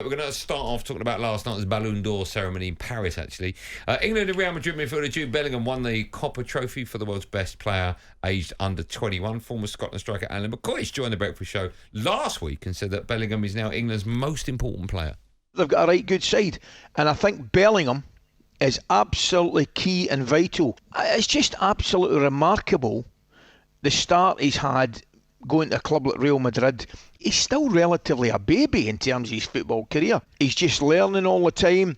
We're going to start off talking about last night's Ballon D'Or ceremony in Paris, actually. England and Real Madrid midfielder Jude Bellingham won the Kopa trophy for the world's best player aged under 21. Former Scotland striker Alan McCoist joined the breakfast show last week and said that Bellingham is now England's most important player. They've got a right good side, and I think Bellingham is absolutely key and vital. It's just absolutely remarkable the start he's had going to a club like Real Madrid. He's still relatively a baby in terms of his football career. He's just learning all the time.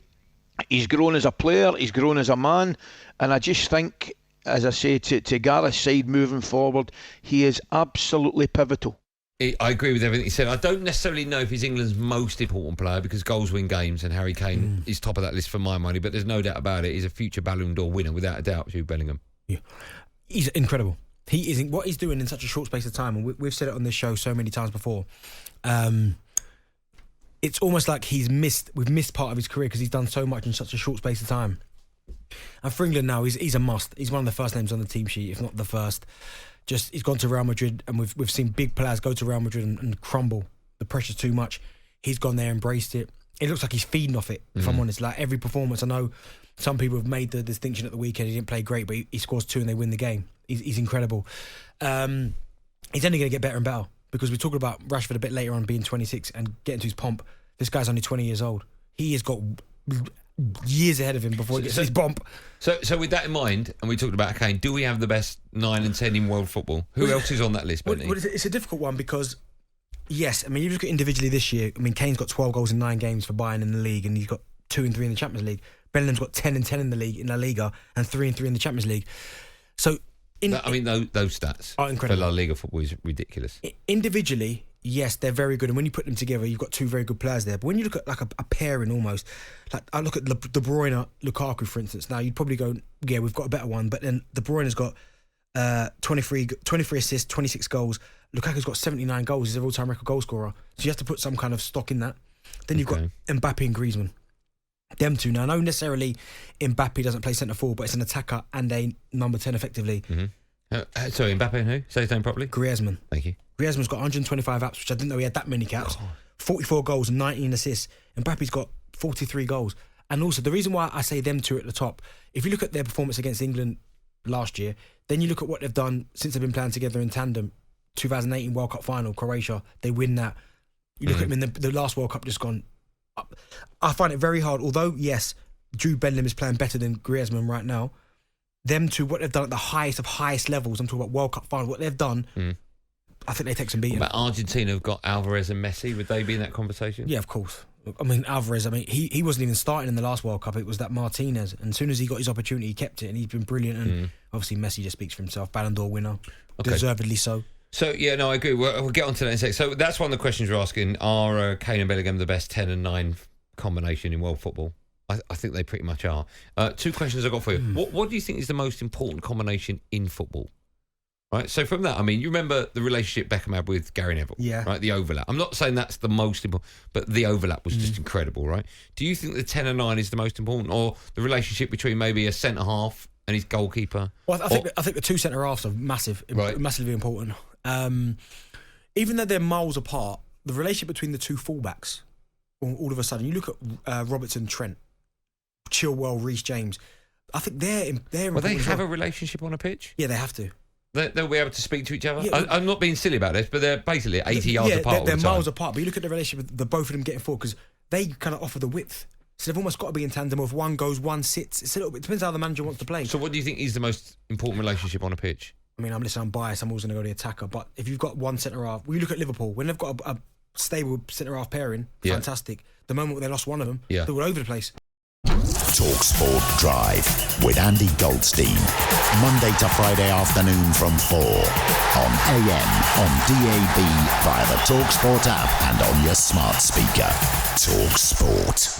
He's grown as a player, he's grown as a man, and I just think, as I say, to Gareth's side moving forward, he is absolutely pivotal. I agree with everything he said. I don't necessarily know if he's England's most important player because goals win games and Harry Kane is top of that list for my money, but there's no doubt about it. He's a future Ballon D'Or winner, without a doubt, Jude Bellingham. Yeah. He's incredible. He is what he's doing in such a short space of time, and we've said it on this show so many times before. It's almost like we've missed part of his career because he's done so much in such a short space of time. And for England now, he's a must. He's one of the first names on the team sheet, if not the first. Just he's gone to Real Madrid, and we've seen big players go to Real Madrid and crumble. The pressure's too much. He's gone there, embraced it. It looks like he's feeding off it. If I'm honest, like every performance, I know some people have made the distinction at the weekend. He didn't play great, but he scores 2 and they win the game. He's incredible. He's only going to get better and better because we're talking about Rashford a bit later on being 26 and getting to his pomp. This guy's only 20 years old. He has got years ahead of him before he gets his bump. So with that in mind, and we talked about Kane, do we have the best 9 and 10 in world football? Who else is on that list, Benny? Well, it's a difficult one because, yes, I mean, you look at individually this year, I mean, Kane's got 12 goals in 9 games for BeIN in the league, and he's got 2 and 3 in the Champions League. Bellingham's got 10 and 10 in the league, in La Liga, and 3 and 3 in the Champions League. So, those stats are incredible. For La Liga football is ridiculous. Individually, yes, they're very good, and when you put them together, you've got 2 very good players there. But when you look at like a pairing almost, like I look at De Bruyne, Lukaku, for instance. Now you'd probably go, yeah, we've got a better one, but then De Bruyne's got 23 assists, 26 goals. Lukaku's got 79 goals. He's an all-time record goal scorer. So you have to put some kind of stock in that. Then you've got Mbappe and Griezmann. Them two. Now, I know necessarily Mbappe doesn't play centre forward, but it's an attacker and a number 10 effectively. Sorry, Mbappe and who? Say his name properly. Griezmann. Thank you. Griezmann's got 125 caps, which I didn't know he had that many caps. 44 goals and 19 assists. Mbappe's got 43 goals. And also, the reason why I say them two at the top, if you look at their performance against England last year, then you look at what they've done since they've been playing together in tandem. 2018 World Cup final, Croatia, they win that. You look at them in the last World Cup just gone up. I find it very hard, although, yes, Jude Bellingham is playing better than Griezmann right now. Them two, what they've done at the highest of highest levels, I'm talking about World Cup final, what they've done, I think they take some beating. What about Argentina have got Alvarez and Messi? Would they be in that conversation? Yeah, of course. I mean, Alvarez, he wasn't even starting in the last World Cup. It was that Martinez. And as soon as he got his opportunity, he kept it, and he's been brilliant. And obviously, Messi just speaks for himself. Ballon d'Or winner. Okay. Deservedly so. So, yeah, no, I agree. We'll get on to that in a sec. So that's one of the questions we're asking. Are Kane and Bellingham the best 10 and 9 combination in world football? I think they pretty much are. 2 questions I've got for you. What do you think is the most important combination in football? Right, so from that, I mean, you remember the relationship Beckham had with Gary Neville, right? The overlap. I'm not saying that's the most important, but the overlap was just incredible, right? Do you think the 10 and 9 is the most important, or the relationship between maybe a centre half and his goalkeeper? Well, I think the 2 centre halves are massively important. Even though they're miles apart, the relationship between the 2 fullbacks, all of a sudden, you look at Robertson, Trent, Chilwell, Reece James. I think they're. Well, they have a relationship on a pitch. Yeah, they have to. They'll be able to speak to each other. Yeah, I'm not being silly about this, but they're basically 80 yards apart. They're miles apart. But you look at the relationship, the both of them getting forward because they kind of offer the width. So they've almost got to be in tandem. If one goes, one sits. It's a little bit. It depends how the manager wants to play. So, what do you think is the most important relationship on a pitch? I mean, I'm biased. I'm always going to go the attacker. But if you've got one centre half, we look at Liverpool when they've got a stable centre half pairing. Fantastic. The moment they lost one of them, they were all over the place. talkSPORT Drive with Andy Goldstein. Monday to Friday afternoon from 4 on AM, on DAB, via the talkSPORT app and on your smart speaker. talkSPORT.